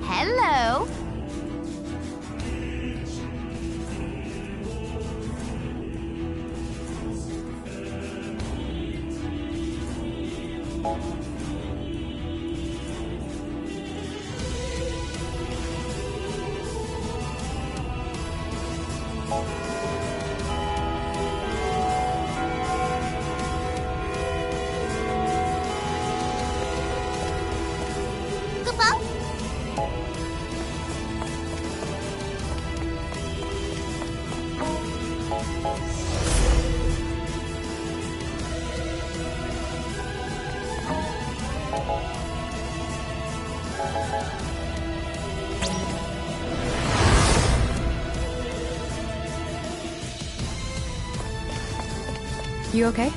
Hello. Goodbye. You okay?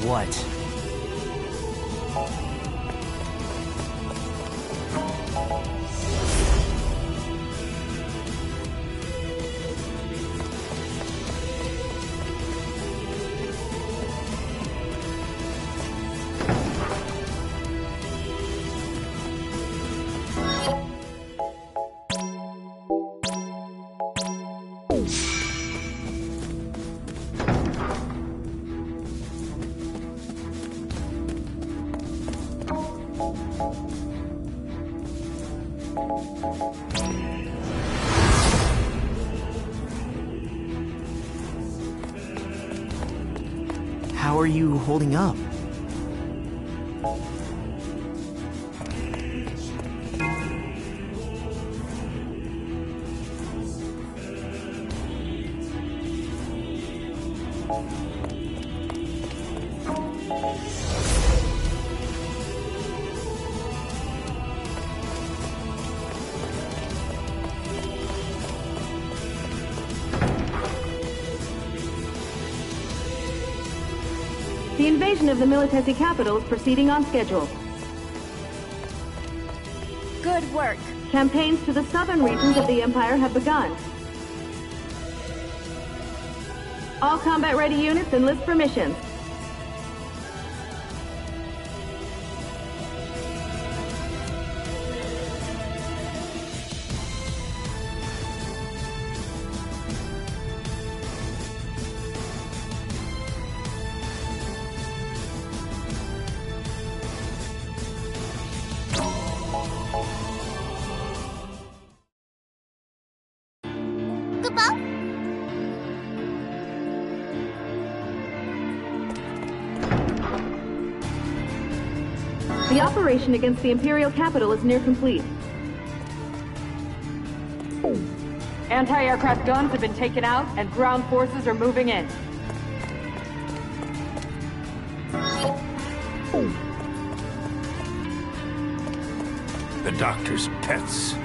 What? How are you holding up? The invasion of the Militesi capital is proceeding on schedule. Good work. Campaigns to the southern regions of the Empire have begun. All combat-ready units enlist for missions. Goodbye. The operation against the Imperial capital is near complete. Anti-aircraft guns have been taken out and ground forces are moving in. The doctor's pets.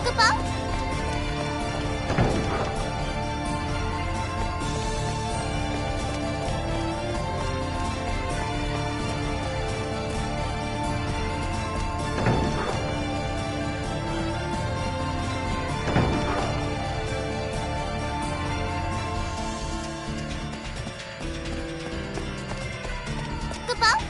Goodbye. Goodbye.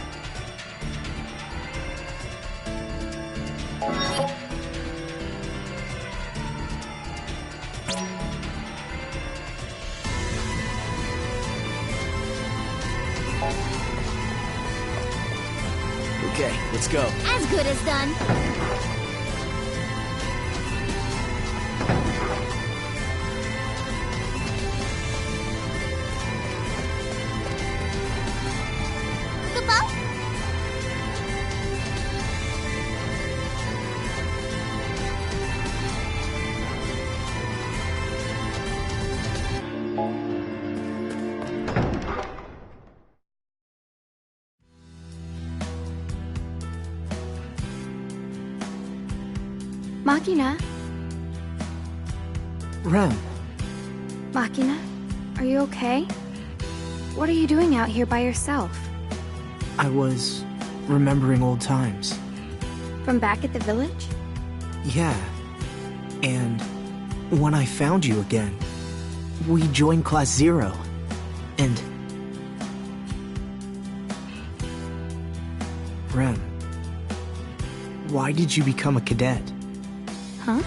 Okay, let's go. As good as done. Goodbye. Machina? Rem, Machina? Are you okay? What are you doing out here by yourself? I was remembering old times. From back at the village? Yeah. And when I found you again, we joined Class 0. And... Rem, why did you become a cadet? Huh?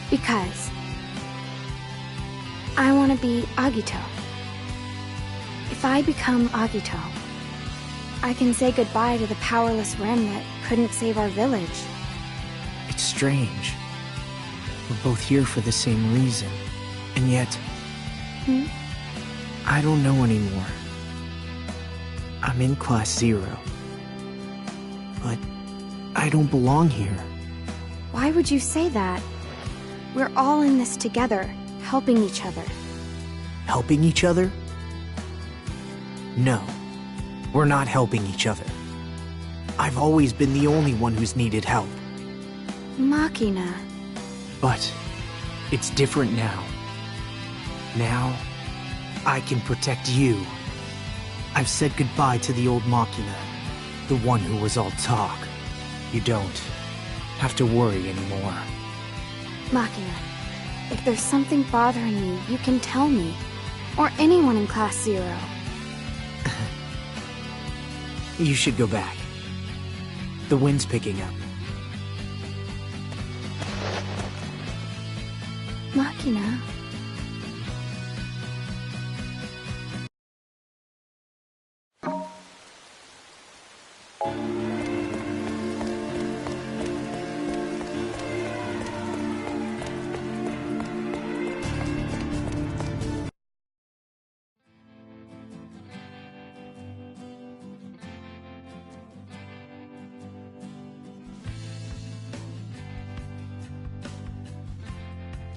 Because I want to be Agito. If I become Agito, I can say goodbye to the powerless Rem that couldn't save our village. It's strange. We're both here for the same reason. And yet... I don't know anymore. I'm in Class 0. But I don't belong here. Why would you say that? We're all in this together, helping each other. Helping each other? No, we're not helping each other. I've always been the only one who's needed help. Machina. But it's different now. Now, I can protect you. I've said goodbye to the old Machina, the one who was all talk. You don't have to worry anymore. Machina, if there's something bothering you, you can tell me. Or anyone in Class 0. You should go back. The wind's picking up. Machina.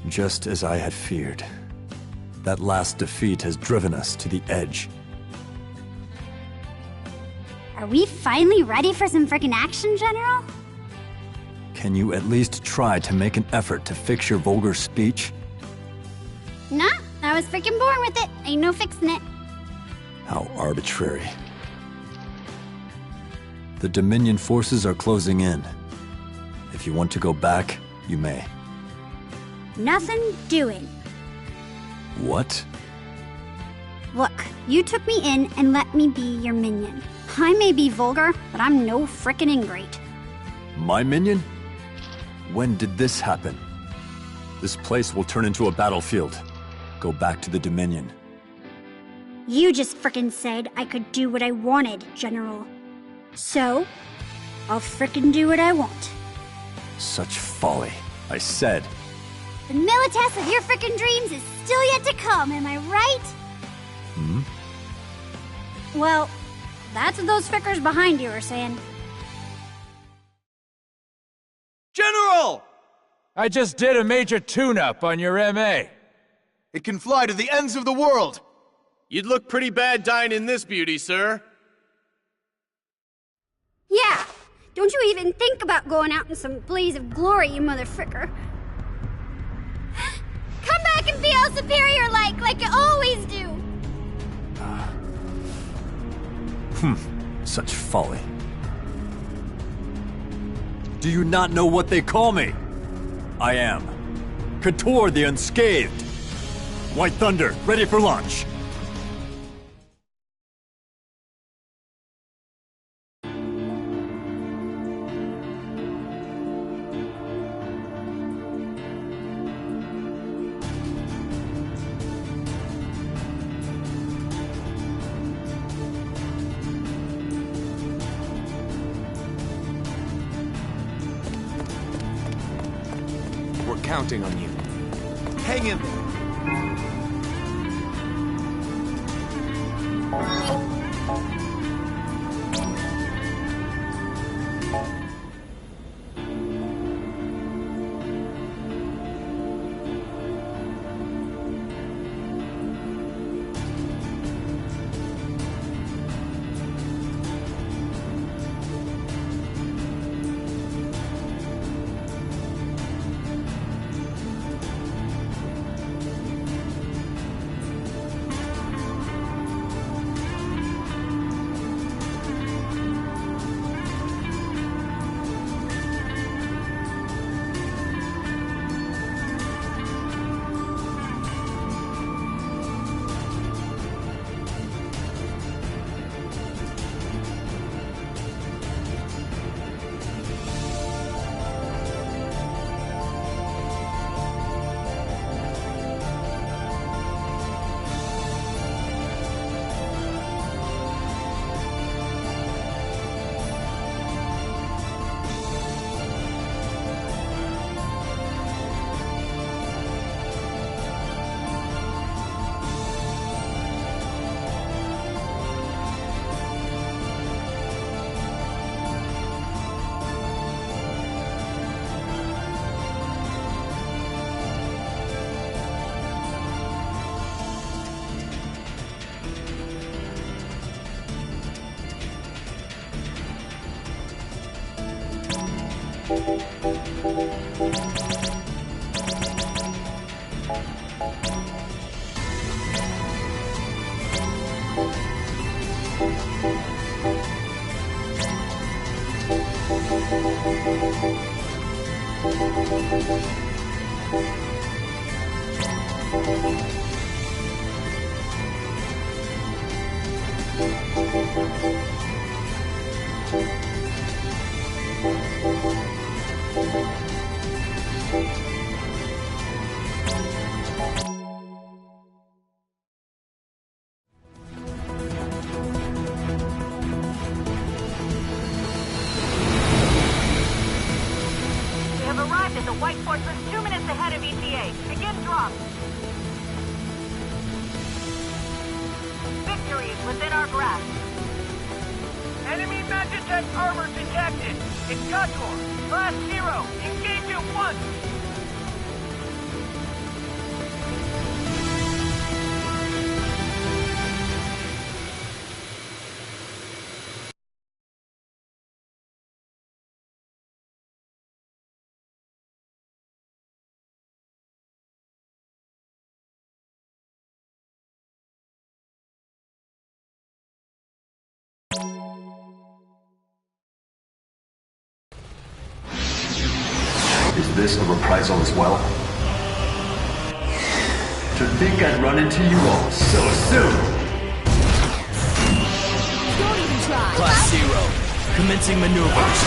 Just as I had feared. That last defeat has driven us to the edge. Are we finally ready for some frickin' action, General? Can you at least try to make an effort to fix your vulgar speech? Nah, I was frickin' born with it. Ain't no fixing it. How arbitrary. The Dominion forces are closing in. If you want to go back, you may. Nothing doing. What? Look, you took me in and let me be your minion. I may be vulgar, but I'm no frickin' ingrate. My minion? When did this happen? This place will turn into a battlefield. Go back to the Dominion. You just frickin' said I could do what I wanted, General. So, I'll frickin' do what I want. Such folly. I said. The militess of your frickin' dreams is still yet to come, am I right? Well, that's what those frickers behind you are saying. General! I just did a major tune-up on your MA. It can fly to the ends of the world. You'd look pretty bad dying in this beauty, sir. Yeah, don't you even think about going out in some blaze of glory, you mother fricker. Come back and be all superior like you always do. Such folly. Do you not know what they call me? I am Couture the Unscathed. White Thunder, ready for launch. We're counting on you. Hang in there. Is this a reprisal as well? To think I'd run into you all so soon! Don't even try! Class 0, commencing maneuvers.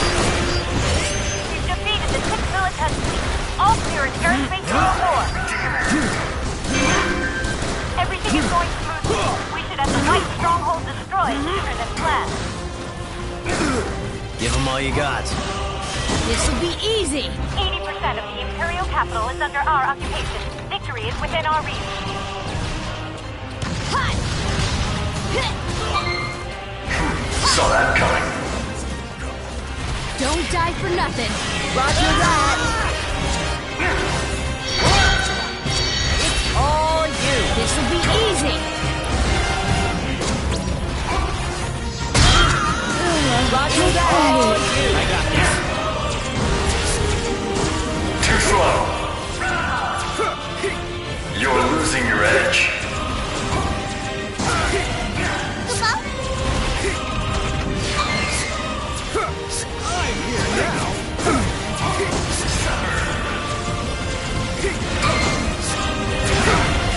We've defeated the 6th Militant Fleet. All clear in airspace to 4. Everything is going smoothly. We should have the White Stronghold destroyed sooner than planned. Give them all you got. This'll be easy! 80% of the Imperial capital is under our occupation. Victory is within our reach. Hut! Hit! Saw that coming. Don't die for nothing. Roger that. It's all you. This will be easy. Roger that. I got this. Too slow. You're losing your edge.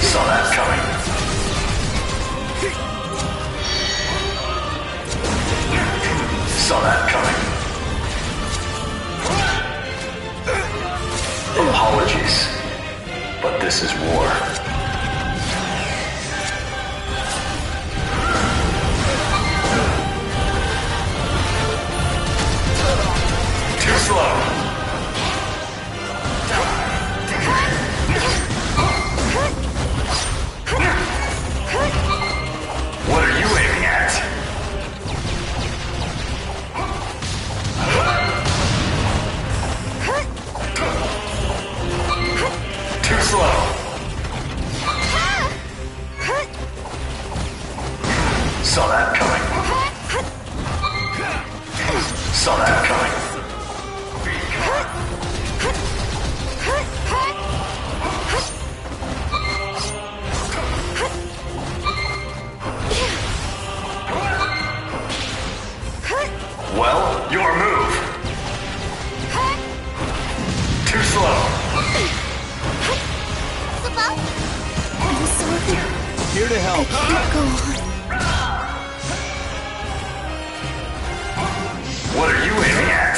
Saw that coming. Saw that coming. Apologies, but this is war. Too slow. What are you aiming at? Too slow. Saw that coming. Saw that coming. Well, your move. Too slow. I'm sorry. Here to help. I can't go on. What are you aiming at?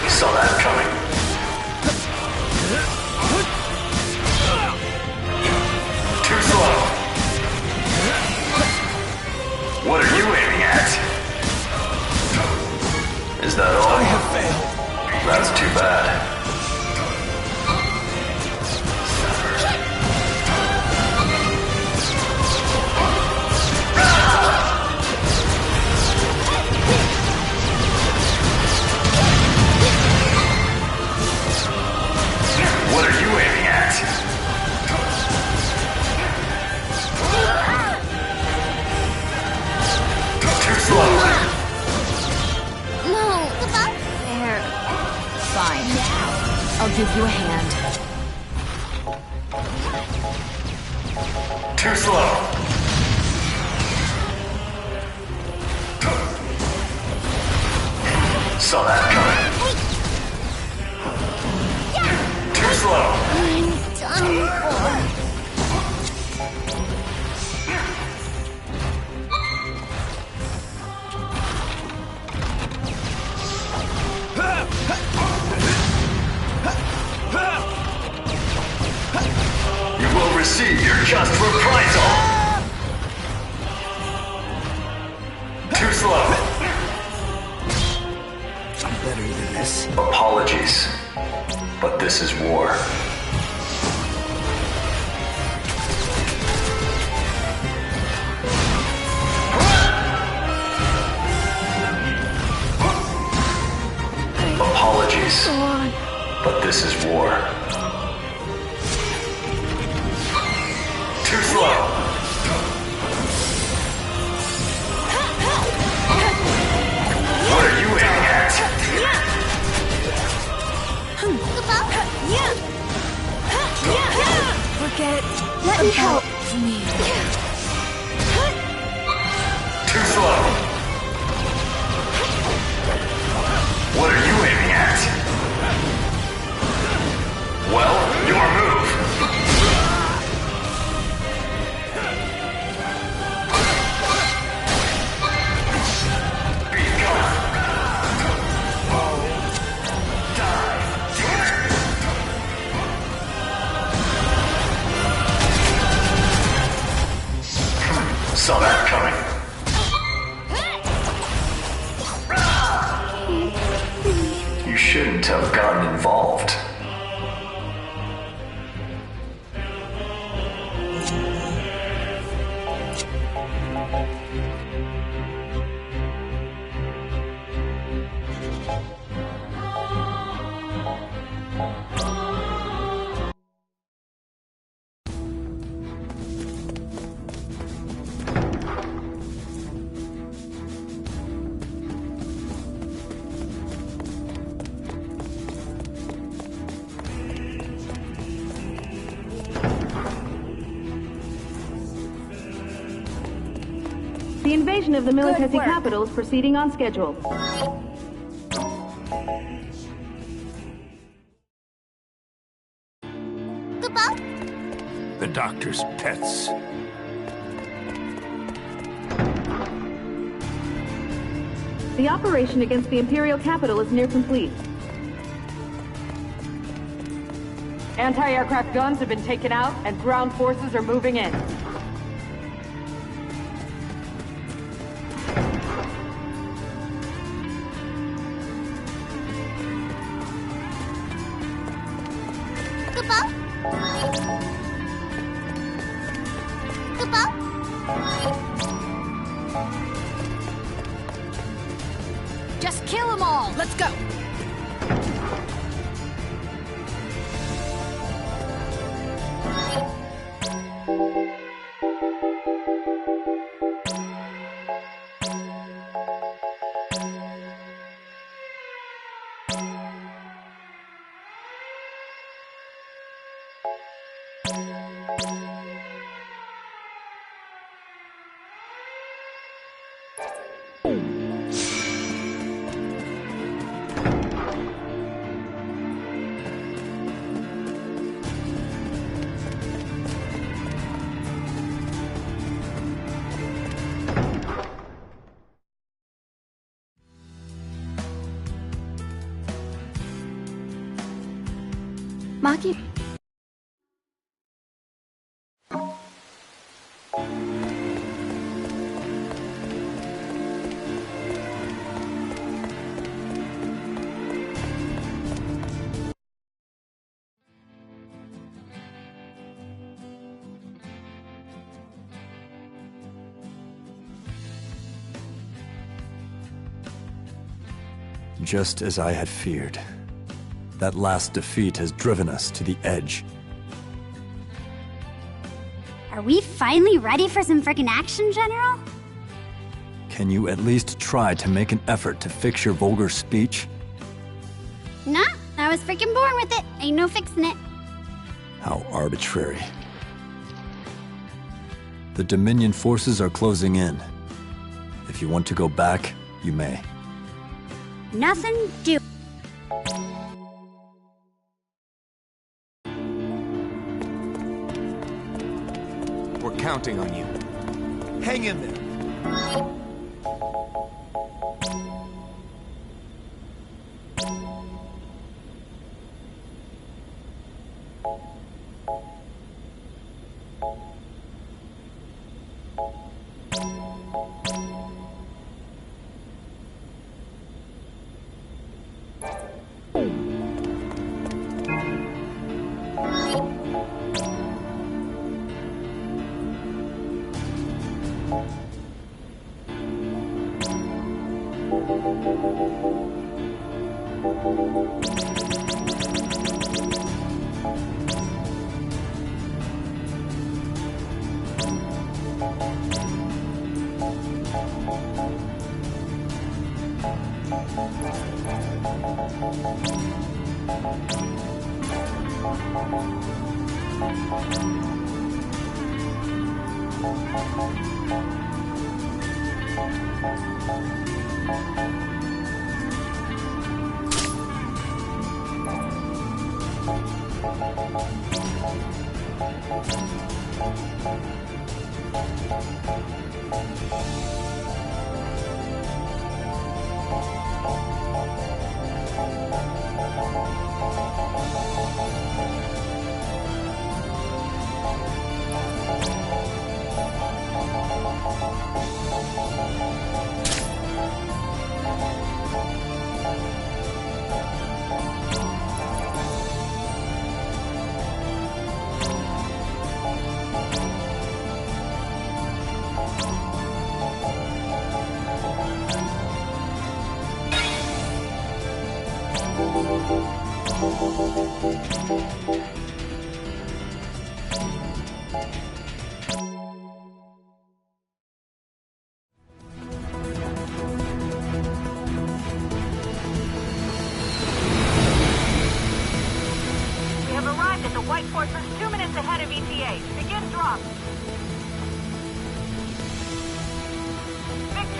Saw that coming. Too slow. What are you aiming at? Is that all? I have failed. That's too bad. What are you aiming at? Too slow. No. There. Fine. I'll give you a hand. Too slow. Saw that coming. Too slow. I'm done for. You will receive your just reprisal. Too slow. I'm better than this. Apologies, but this is war. Apologies, Go on. but this is war. Too slow. What are you aiming at? Forget it. Let me help. Me. Too slow. What are you aiming at? Well, your move. Be gone. Die. Saw that coming. You shouldn't have gotten involved. The invasion of the military capital is proceeding on schedule. The doctor's pets. The operation against the Imperial capital is near complete. Anti-aircraft guns have been taken out, and ground forces are moving in. Just kill them all! Let's go! Maki... Just as I had feared. That last defeat has driven us to the edge. Are we finally ready for some frickin' action, General? Can you at least try to make an effort to fix your vulgar speech? Nah, I was freaking born with it. Ain't no fixing it. How arbitrary. The Dominion forces are closing in. If you want to go back, you may. Nothing do. We're counting on you. Hang in there.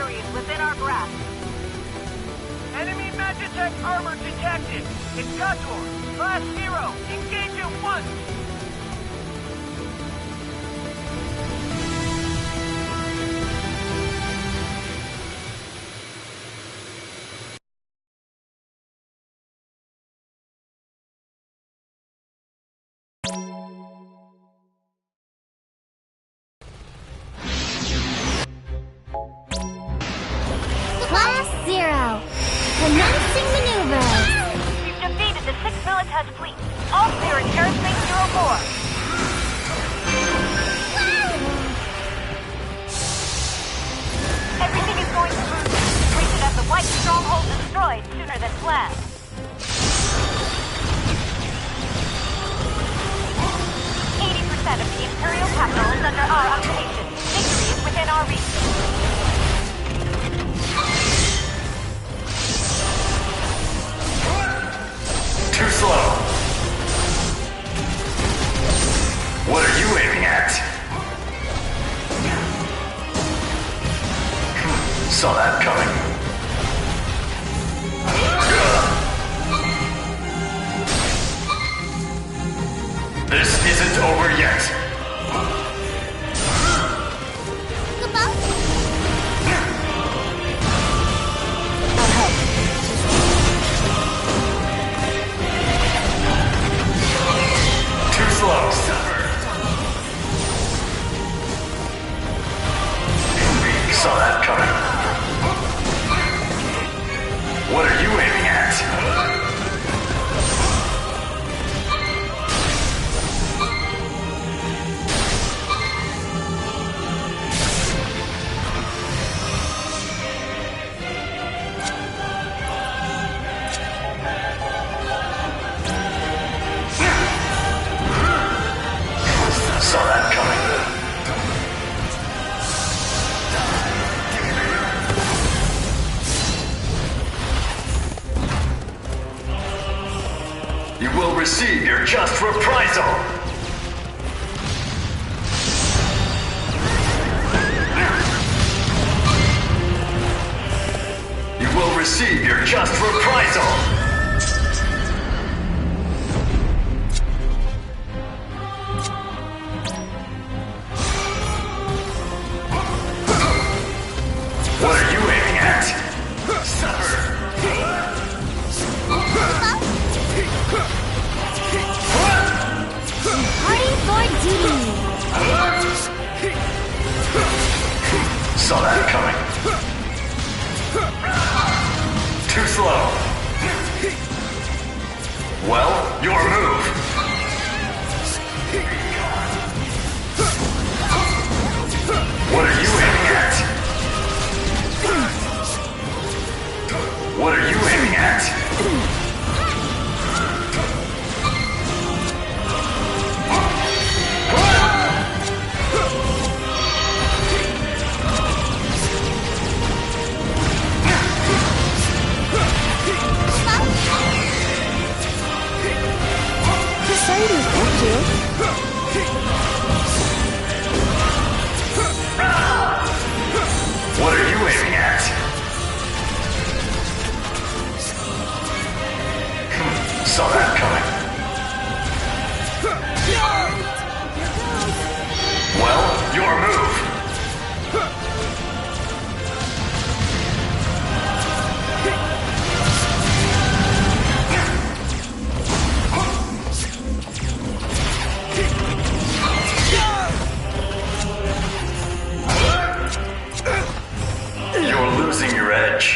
victory is within our grasp. Enemy Magitech armor detected. It's Kator. Class 0. Engage at once. Class 0. Commencing maneuvers. We've defeated the 6th Militas fleet. All clear in Airspace 04. Everything is going smoothly. We should have the White Stronghold destroyed sooner than planned. % of the Imperial capital is under our occupation. Victory is within our reach. Too slow. What are you aiming at? Saw that coming. This isn't over yet. Too slow. Saw that coming. What are you aiming at? Saw that coming. You will receive your just reprisal. You will receive your just reprisal. What are you aiming at? Suffer. Party for duty. Saw that coming. Too slow. Well, your move. What are you aiming at? What are you aiming at? Mercedes, thank you. What are you aiming at? Saw that coming. Well, your move. You're losing your edge.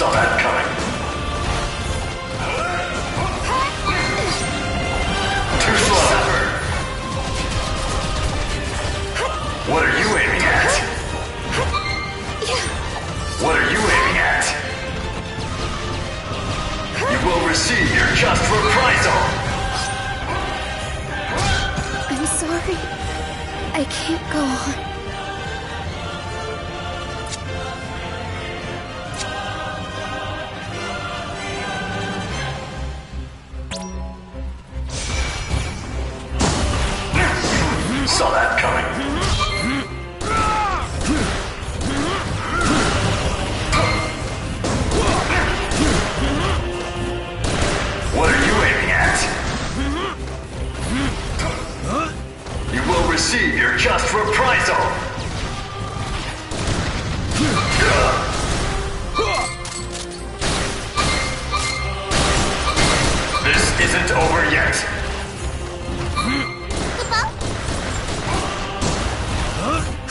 Saw that coming. Too slow. What are you aiming at? What are you aiming at? You will receive your just reprisal. I'm sorry. I can't go on. Saw that coming. What are you aiming at? You will receive your just reprisal. This isn't over yet.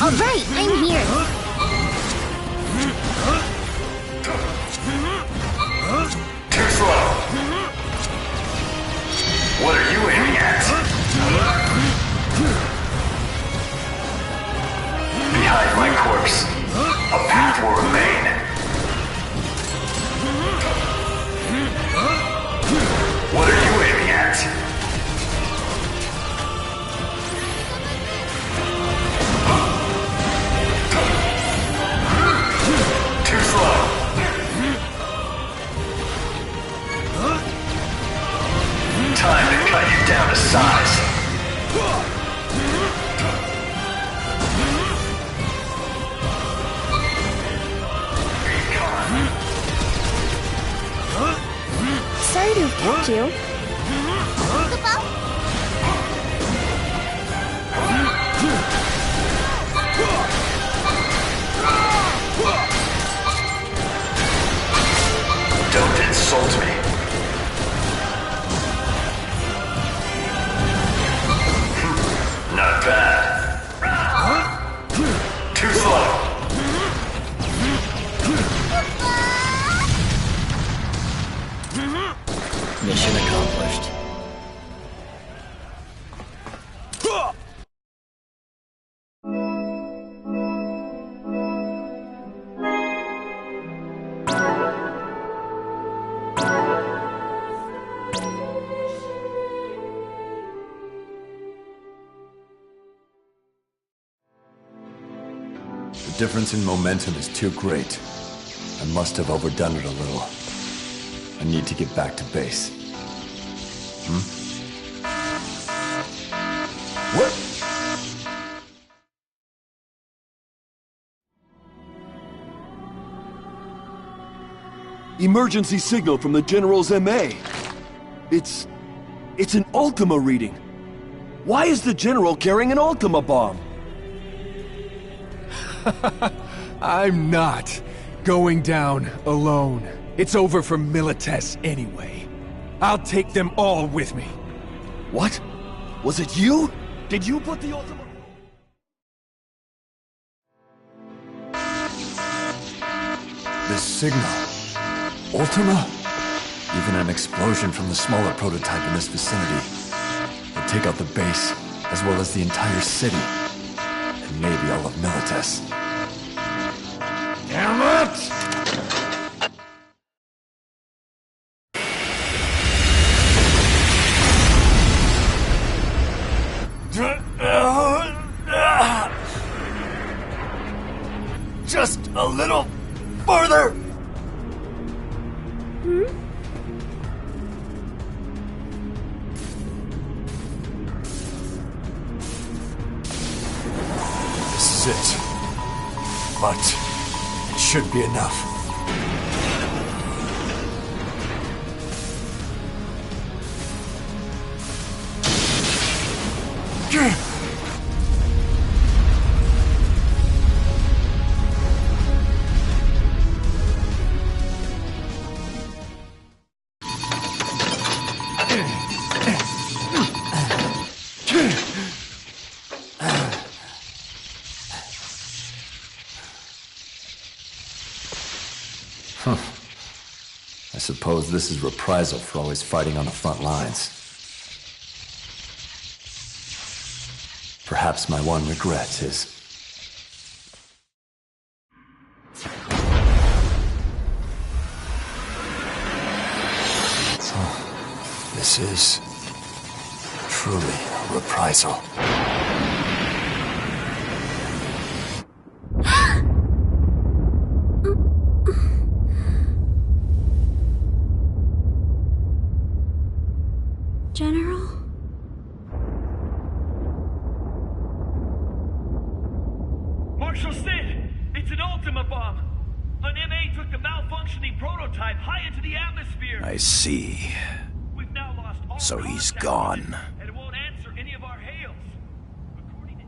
Alright, I'm here. Too slow. What are you aiming at? Behind my corpse, a path will remain. What are you aiming at? Too slow. Time to cut you down to size. Sorry to have kept you. Don't insult me. Not bad. Too slow. Mission accomplished. The difference in momentum is too great. I must have overdone it a little. I need to get back to base. What? Emergency signal from the General's MA. It's an Ultima reading. Why is the General carrying an Ultima bomb? I'm not going down alone. It's over for Milites anyway. I'll take them all with me. What? Was it you? Did you put the Ultima... This signal. Ultima? Even an explosion from the smaller prototype in this vicinity would take out the base, as well as the entire city. And maybe all of Milites. Damn it! Just a little farther! This is it. But it should be enough. I suppose this is reprisal for always fighting on the front lines. Perhaps my one regret is... This is... truly a reprisal. General? Marshal Sid! It's an Ultima bomb! An MA took the malfunctioning prototype high into the atmosphere! I see. We've now lost all So he's contact gone. with it, and it won't answer any of our hails. According to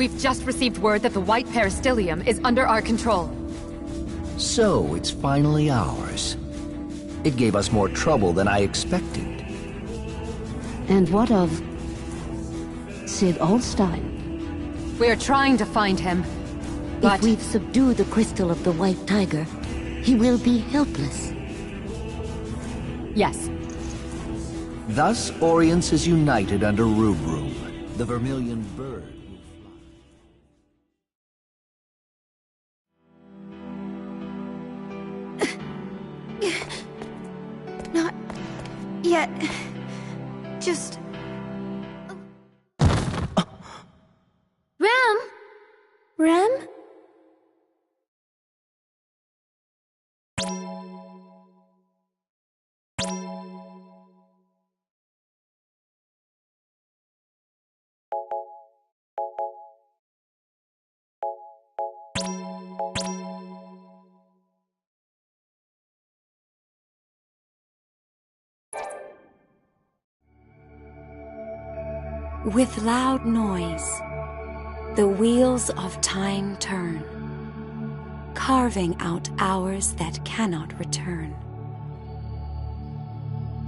We've just received word that the white peristyllium is under our control. So, it's finally ours. It gave us more trouble than I expected. And what of Sid Allstein? We're trying to find him, but... If we've subdued the crystal of the White Tiger, he will be helpless. Yes. Thus, Orience is united under Rubrum, the Vermilion Bird. Not yet. Just... Rem? Rem? With loud noise, the wheels of time turn, carving out hours that cannot return.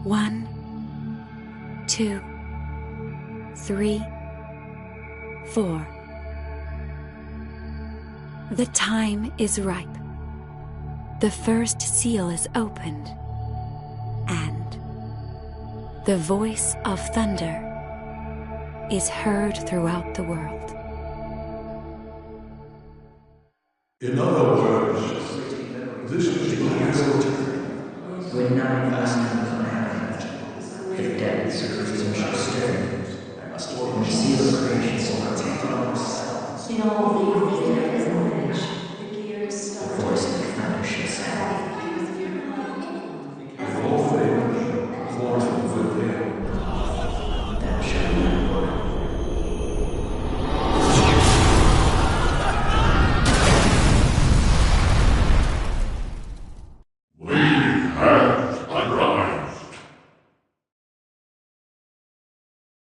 1, 2, 3, 4. The time is ripe. The first seal is opened, and the voice of thunder is heard throughout the world. In other words, this is the year when none undone command, the depths of reason shall stir, and the seal of creation shall take on ourselves. In all the knowledge, the voice of the thunder shall sound. If all things forth and within, thou shalt learn.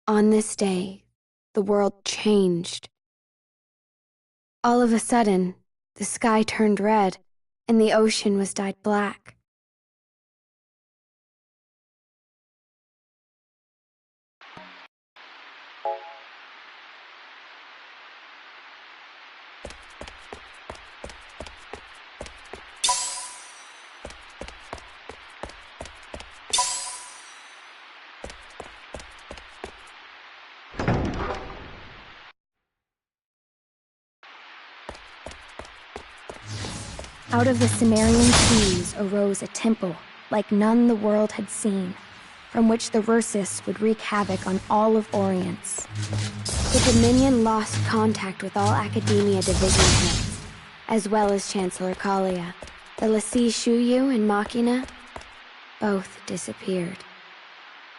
On this day, the world changed. All of a sudden, the sky turned red, and the ocean was dyed black. Out of the Cimmerian seas arose a temple like none the world had seen, from which the Versus would wreak havoc on all of Orience. The Dominion lost contact with all Academia division heads, as well as Chancellor Kalia. The Lassie Shuyu and Machina both disappeared,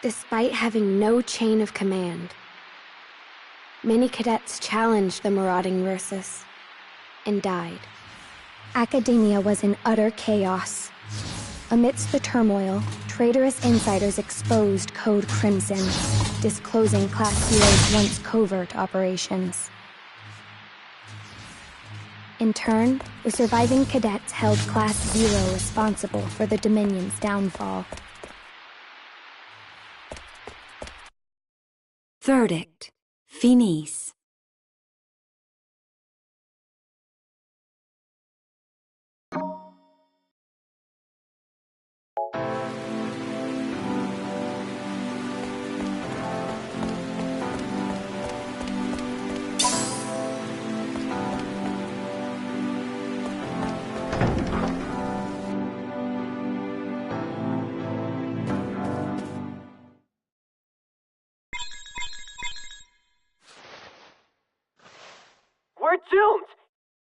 despite having no chain of command. Many cadets challenged the marauding Versus and died. Academia was in utter chaos. Amidst the turmoil, traitorous insiders exposed Code Crimson, disclosing Class Zero's once covert operations. In turn, the surviving cadets held Class Zero responsible for the Dominion's downfall. Verdict: Finis. We're doomed!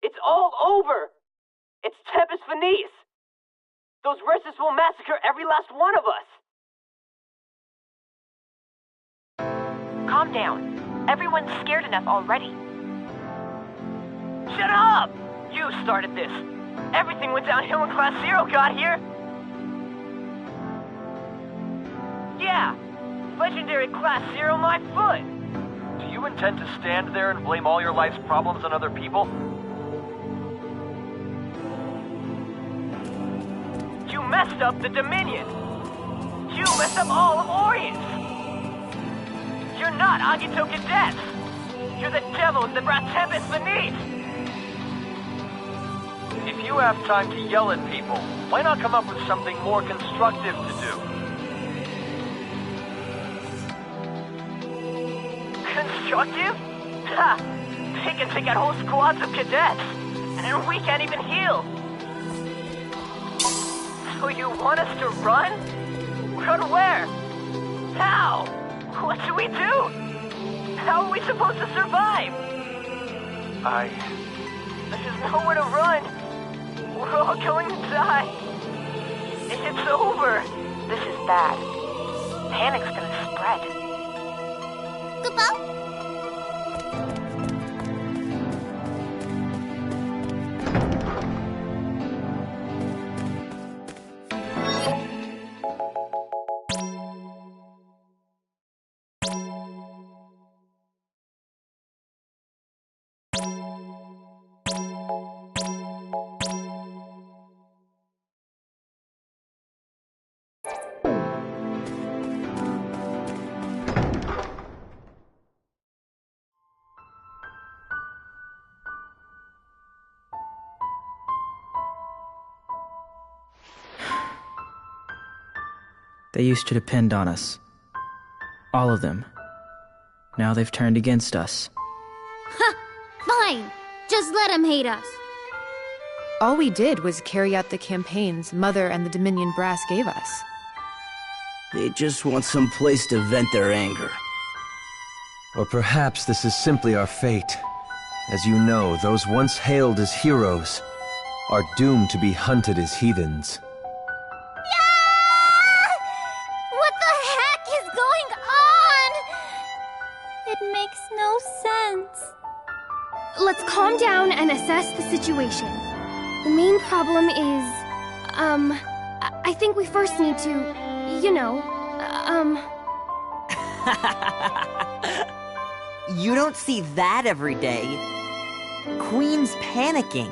It's all over! It's TYPE-0. Those Versus will massacre every last one of us! Calm down. Everyone's scared enough already. Shut up! You started this. Everything went downhill when Class Zero got here. Yeah, Legendary Class Zero my foot. Do you you intend to stand there and blame all your life's problems on other people? You messed up the Dominion! You messed up all of Orient! You're not Agito Cadets! You're the devils that brought Tempest beneath! If you have time to yell at people, why not come up with something more constructive to do? Constructive? Ha! They can take out whole squads of cadets, and we can't even heal! So you want us to run? Run where? How? What do we do? How are we supposed to survive? There's nowhere to run. We're all going to die. It's over. This is bad. Panic's gonna spread. Goodbye. They used to depend on us. All of them. Now they've turned against us. Ha! Fine! Just let them hate us. All we did was carry out the campaigns Mother and the Dominion brass gave us. They just want some place to vent their anger. Or perhaps this is simply our fate. As you know, those once hailed as heroes are doomed to be hunted as heathens. What the heck is going on? It makes no sense. Let's calm down and assess the situation. The main problem is, I think we first need to, You don't see that every day. Queen's panicking.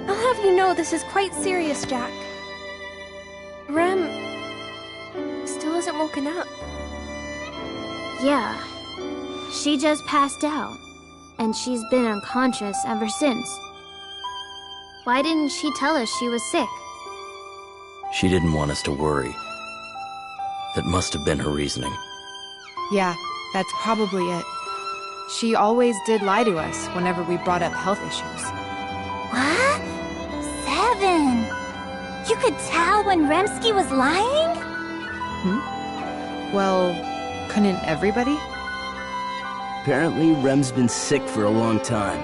I'll have you know this is quite serious, Jack. Rem still hasn't woken up. Yeah. She just passed out, and she's been unconscious ever since. Why didn't she tell us she was sick? She didn't want us to worry. That must have been her reasoning. Yeah, that's probably it. She always did lie to us whenever we brought up health issues. What? 7! You could tell when Remsky was lying? Well, couldn't everybody? Apparently, Rem's been sick for a long time.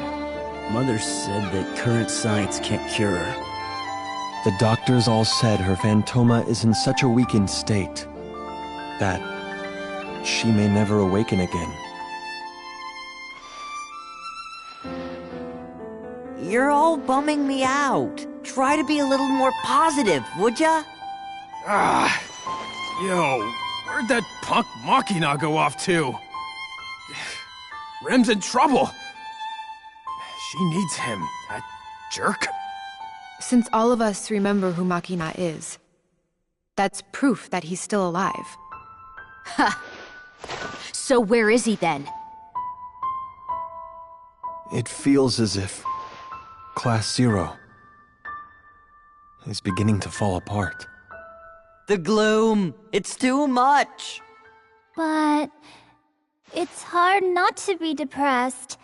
Mother said that current science can't cure her. The doctors all said her Phantoma is in such a weakened state that she may never awaken again. You're all bumming me out. Try to be a little more positive, would ya? Yo, where'd that punk Machina go off to? Rem's in trouble. She needs him, that jerk. Since all of us remember who Machina is, that's proof that he's still alive. Ha! So where is he then? It feels as if Class 0 is beginning to fall apart. The gloom! It's too much! But it's hard not to be depressed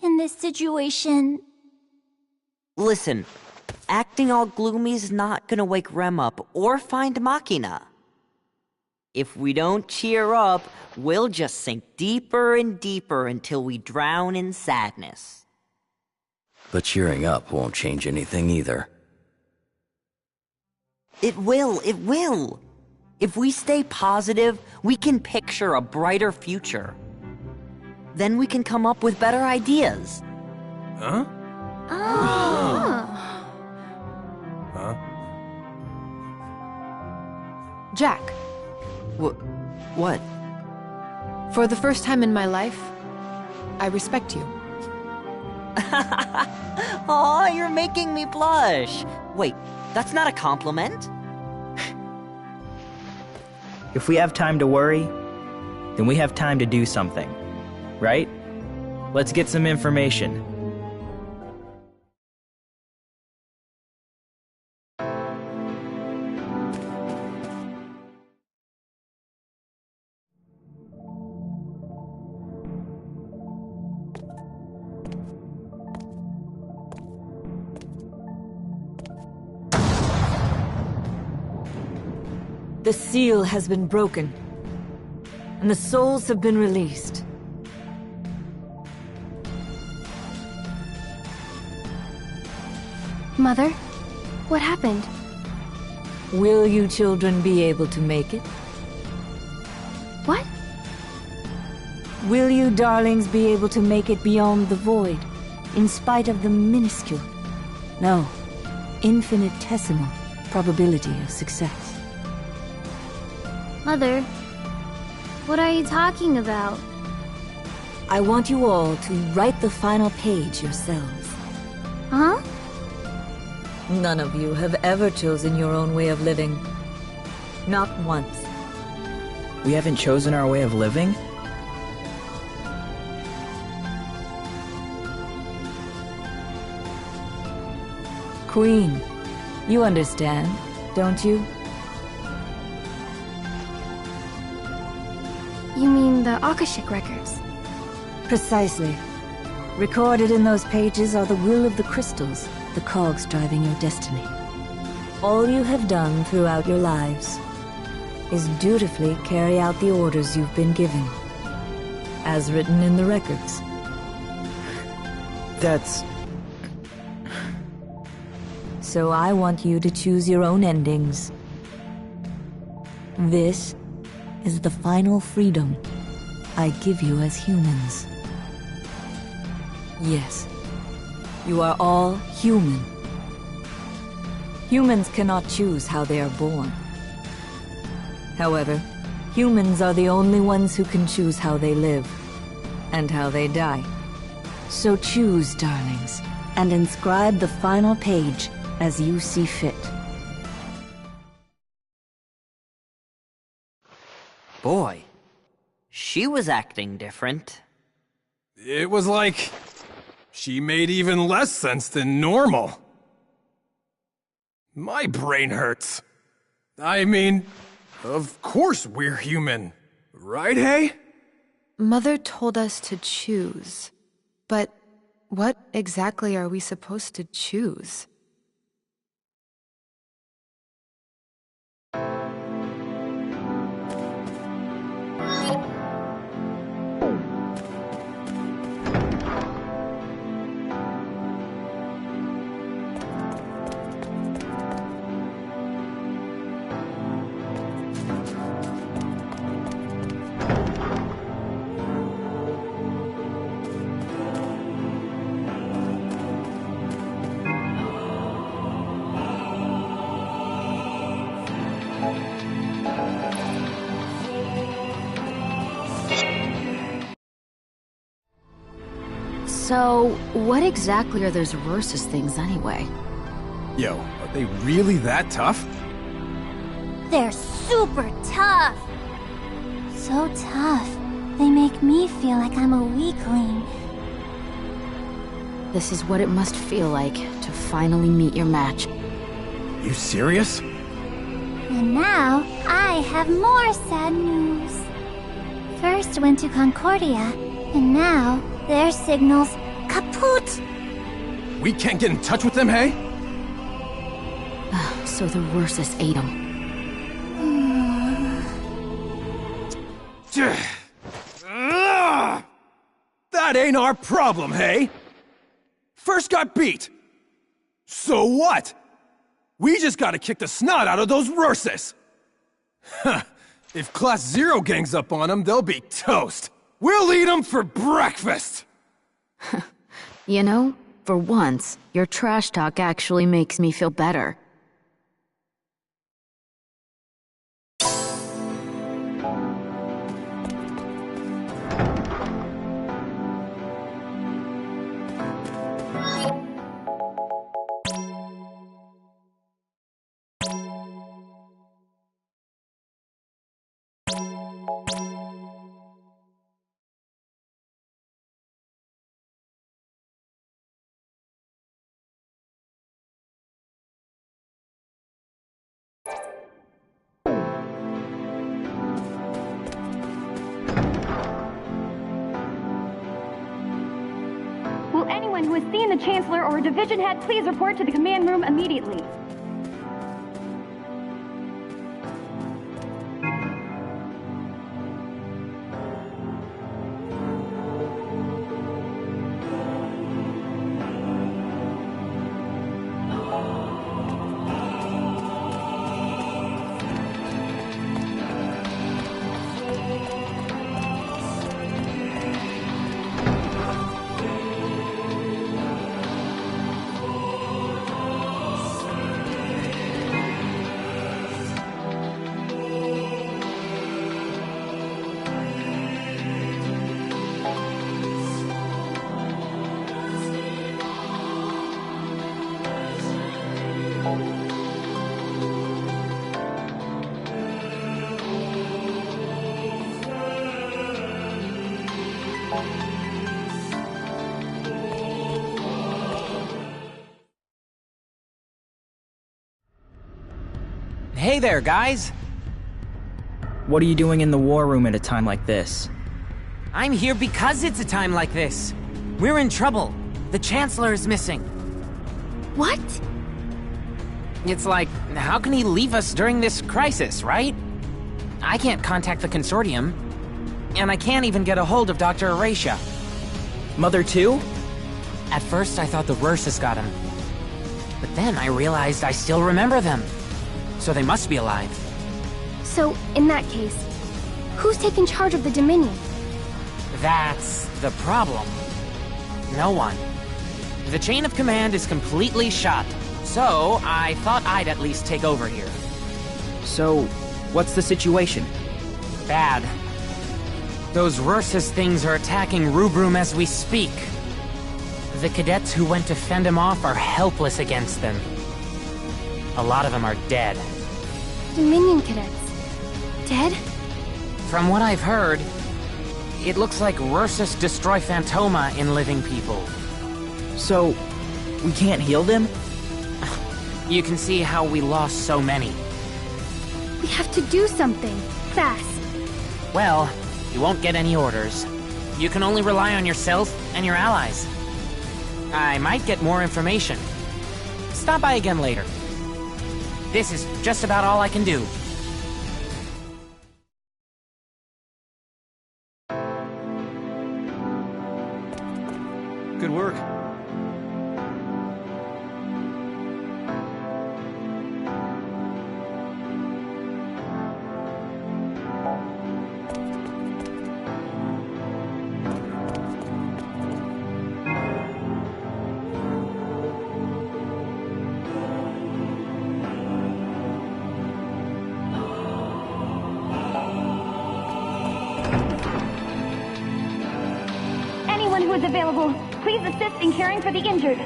in this situation. Listen, acting all gloomy is not gonna wake Rem up or find Machina. If we don't cheer up, we'll just sink deeper and deeper until we drown in sadness. But cheering up won't change anything either. It will. If we stay positive, we can picture a brighter future. Then we can come up with better ideas. Huh? Oh. Huh? Jack. What? For the first time in my life, I respect you. Aw, you're making me blush. Wait, that's not a compliment? If we have time to worry, then we have time to do something, right? Let's get some information. The seal has been broken, and the souls have been released. Mother, what happened? Will you children be able to make it? What? Will you darlings be able to make it beyond the void, in spite of the minuscule, no, infinitesimal probability of success? Mother, what are you talking about? I want you all to write the final page yourselves. Huh? None of you have ever chosen your own way of living. Not once. We haven't chosen our way of living? Queen, you understand, don't you? You mean the Akashic records? Precisely. Recorded in those pages are the will of the crystals, the cogs driving your destiny. All you have done throughout your lives is dutifully carry out the orders you've been given, as written in the records. That's... So I want you to choose your own endings. This is the final freedom I give you as humans. Yes, you are all human. Humans cannot choose how they are born. However, humans are the only ones who can choose how they live, and how they die. So choose, darlings, and inscribe the final page as you see fit. Boy, she was acting different. It was like... she made even less sense than normal. My brain hurts. I mean, of course we're human. Right, hey? Mother told us to choose. But what exactly are we supposed to choose? So, what exactly are those Versus things anyway? Yo, are they really that tough? They're super tough. So tough, they make me feel like I'm a weakling. This is what it must feel like to finally meet your match. You serious? And now, I have more sad news. First went to Concordia, and now their signal's kaput! We can't get in touch with them, hey? So the Versus ate them. That ain't our problem, hey? First got beat. So what? We just gotta kick the snot out of those Versus. Huh. If Class 0 gangs up on them, they'll be toast. We'll eat them for breakfast! You know, for once, your trash talk actually makes me feel better. Anyone who has seen the Chancellor or a division head, please report to the command room immediately. Hey there, guys! What are you doing in the war room at a time like this? I'm here because it's a time like this. We're in trouble. The Chancellor is missing. What? It's like, how can he leave us during this crisis, right? I can't contact the Consortium. And I can't even get a hold of Dr. Erasia. Mother too? At first I thought the Ursus got him. But then I realized I still remember them. So they must be alive. So, in that case, who's taking charge of the Dominion? That's the problem. No one. The chain of command is completely shot. So, I thought I'd at least take over here. So, what's the situation? Bad. Those Ursus things are attacking Rubrum as we speak. The cadets who went to fend them off are helpless against them. A lot of them are dead. Dominion cadets? Dead? From what I've heard, it looks like Ursus destroy Phantoma in living people. So, we can't heal them? You can see how we lost so many. We have to do something. Fast. Well, you won't get any orders. You can only rely on yourself and your allies. I might get more information. Stop by again later. This is just about all I can do. Good work. Who is available, please assist in caring for the injured.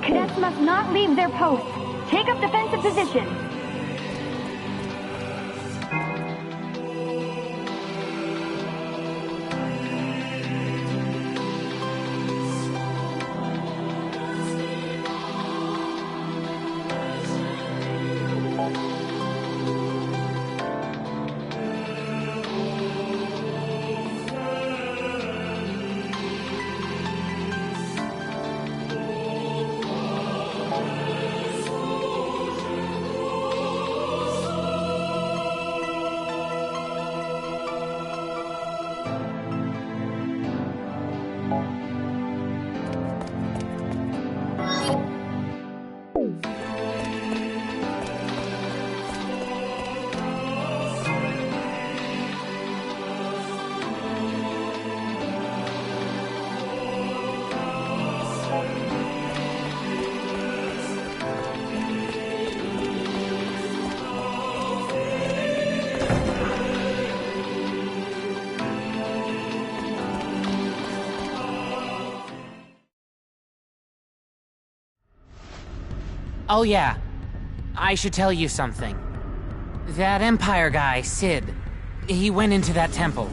Cadets must not leave their posts. Take up defensive positions. Oh yeah, I should tell you something. That Empire guy, Sid, he went into that temple.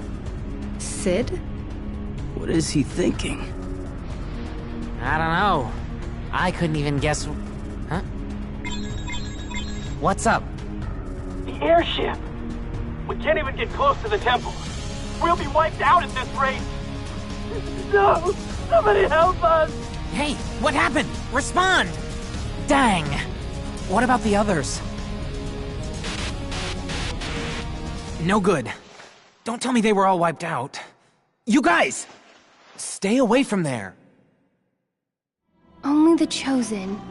Sid? What is he thinking? I don't know. I couldn't even guess... Huh? What's up? The airship! We can't even get close to the temple. We'll be wiped out at this rate! No! Somebody help us! Hey, what happened? Respond! Dang! What about the others? No good. Don't tell me they were all wiped out. You guys! Stay away from there. Only the chosen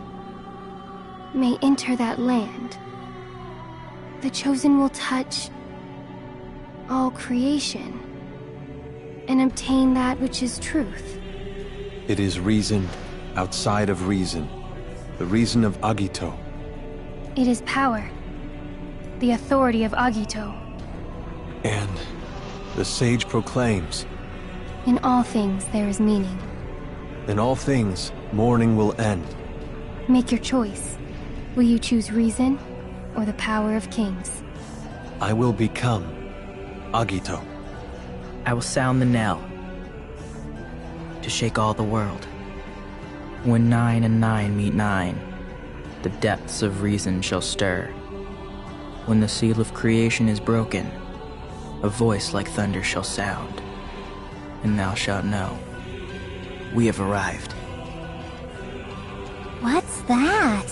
may enter that land. The chosen will touch all creation and obtain that which is truth. It is reason outside of reason. The reason of Agito. It is power. The authority of Agito. And the sage proclaims, In all things there is meaning. in all things, mourning will end. Make your choice. Will you choose reason or the power of kings? I will become Agito. I will sound the knell to shake all the world. When 9 and 9 meet 9, the depths of reason shall stir. When the seal of creation is broken, a voice like thunder shall sound, and thou shalt know, we have arrived. What's that?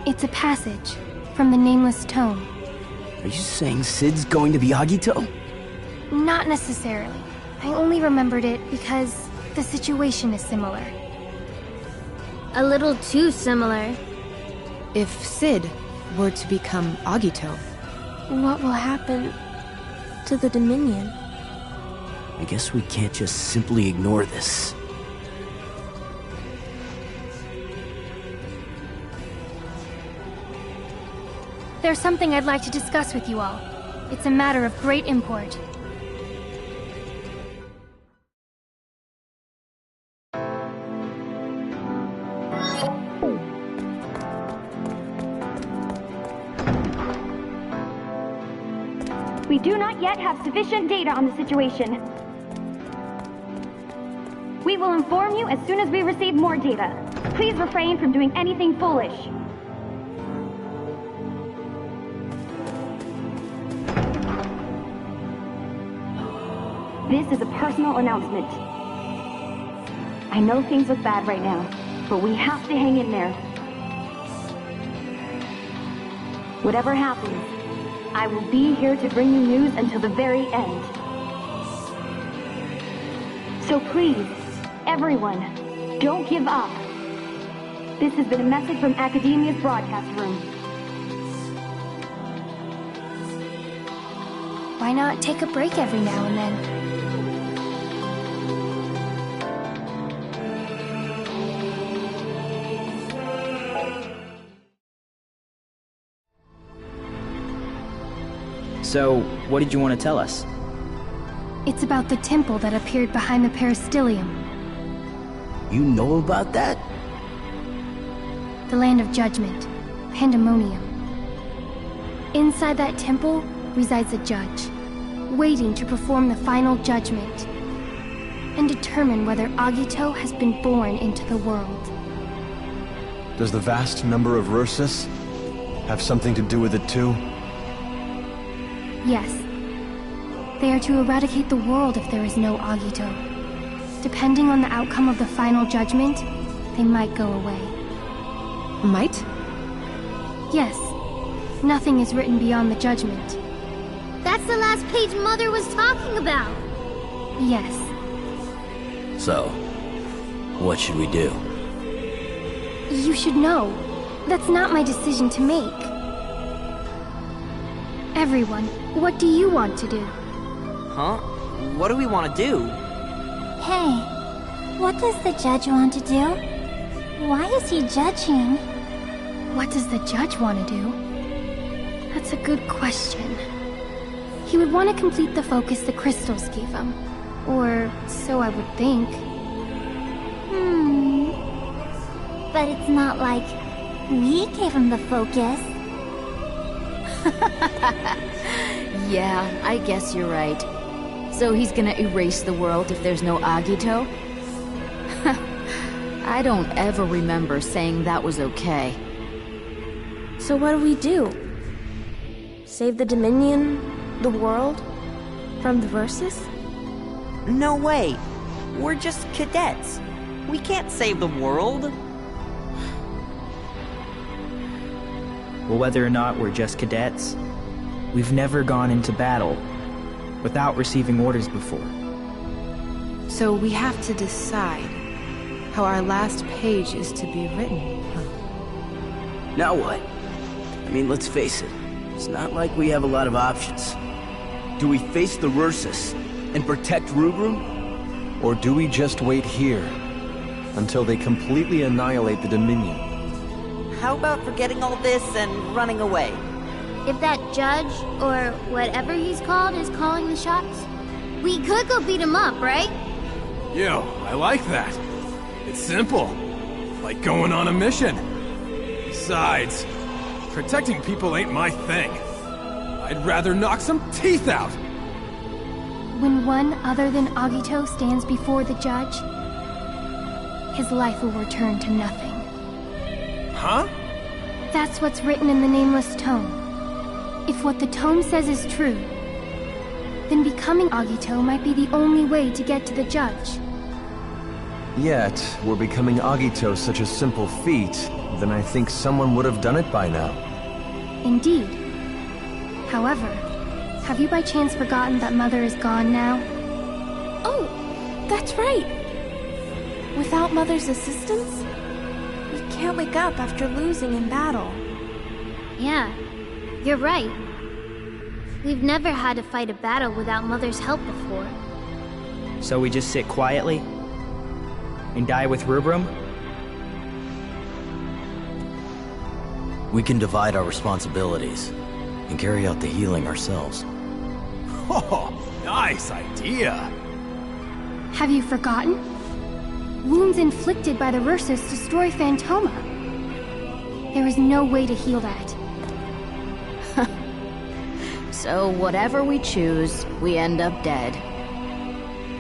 It's a passage from the Nameless Tome. Are you saying Sid's going to be Agito? Not necessarily. I only remembered it because the situation is similar. A little too similar. If Sid were to become Agito, what will happen to the Dominion? I guess we can't just simply ignore this. There's something I'd like to discuss with you all. It's a matter of great import. We do not yet have sufficient data on the situation. We will inform you as soon as we receive more data. Please refrain from doing anything foolish. This is a personal announcement. I know things look bad right now, but we have to hang in there. Whatever happens, I will be here to bring you news until the very end. So please, everyone, don't give up. This has been a message from Academia's broadcast room. Why not take a break every now and then? So, what did you want to tell us? It's about the temple that appeared behind the peristilium. You know about that? The land of judgment. Pandemonium. Inside that temple resides a judge, waiting to perform the final judgment and determine whether Agito has been born into the world. Does the vast number of Ursus have something to do with it too? Yes. They are to eradicate the world if there is no Agito. Depending on the outcome of the final judgment, they might go away. Might? Yes. Nothing is written beyond the judgment. That's the last page Mother was talking about. Yes. So, what should we do? You should know. That's not my decision to make. Everyone, what do you want to do? Huh? What do we want to do? Hey, what does the judge want to do? Why is he judging? What does the judge want to do? That's a good question. He would want to complete the focus the crystals gave him. Or so I would think. But it's not like we gave him the focus. Yeah, I guess you're right. So he's gonna erase the world if there's no Agito? I don't ever remember saying that was okay. So what do we do? Save the Dominion, the world, from the Versus? No way. We're just cadets. We can't save the world. Well, whether or not we're just cadets, we've never gone into battle without receiving orders before. So we have to decide how our last page is to be written. Now what? I mean, let's face it. It's not like we have a lot of options. Do we face the Rursus and protect Rubrum? Or do we just wait here until they completely annihilate the Dominion? How about forgetting all this and running away? If that judge, or whatever he's called, is calling the shots, we could go beat him up, right? Yo, I like that. It's simple. Like going on a mission. Besides, protecting people ain't my thing. I'd rather knock some teeth out! When one other than Agito stands before the judge, his life will return to nothing. Huh? That's what's written in the Nameless Tome. If what the tome says is true, then becoming Agito might be the only way to get to the judge. Yet, were becoming Agito such a simple feat, then I think someone would have done it by now. Indeed. However, have you by chance forgotten that Mother is gone now? Oh, that's right. Without Mother's assistance, we can't wake up after losing in battle. Yeah, you're right. We've never had to fight a battle without Mother's help before. So we just sit quietly and die with Rubrum? We can divide our responsibilities and carry out the healing ourselves. Oh, nice idea! Have you forgotten? Wounds inflicted by the Rursus destroy Phantoma. There is no way to heal that. So whatever we choose, we end up dead.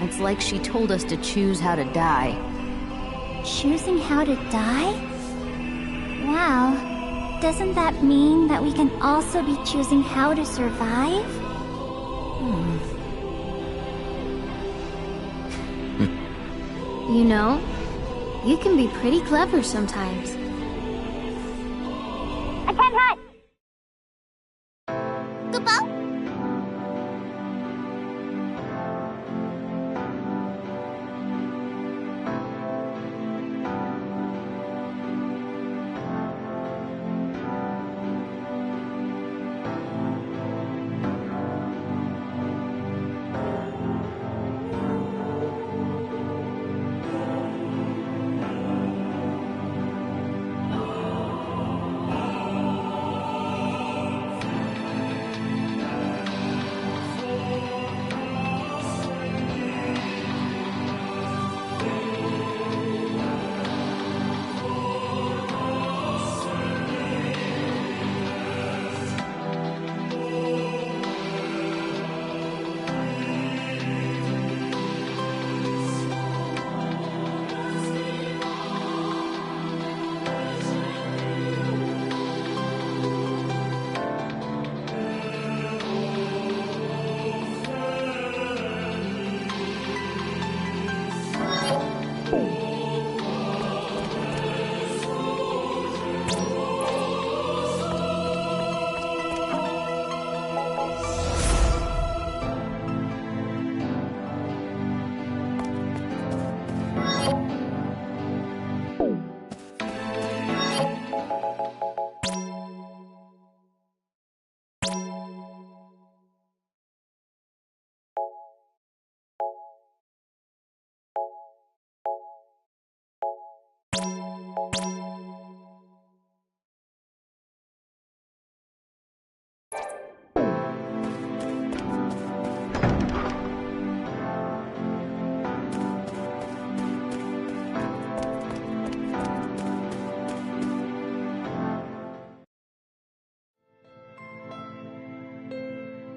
It's like she told us to choose how to die. Choosing how to die? Wow. Doesn't that mean that we can also be choosing how to survive? You know, you can be pretty clever sometimes. Attention! Goodbye.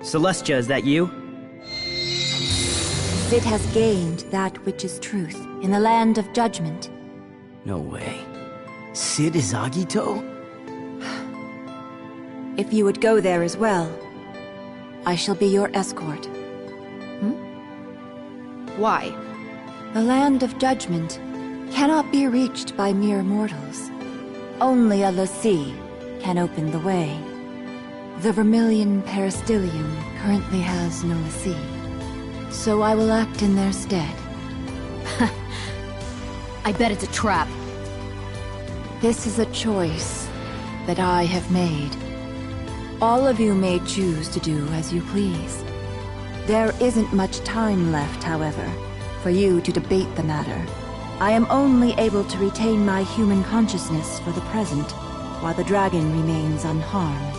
Celestia, is that you? Sid has gained that which is truth in the land of judgment. No way. Sid is Agito? If you would go there as well, I shall be your escort. Why? The land of judgment cannot be reached by mere mortals. Only a l'Cie can open the way. The Vermilion Peristilium currently has no l'Cie, so I will act in their stead. I bet it's a trap. This is a choice that I have made. All of you may choose to do as you please. There isn't much time left, however, for you to debate the matter. I am only able to retain my human consciousness for the present, while the dragon remains unharmed.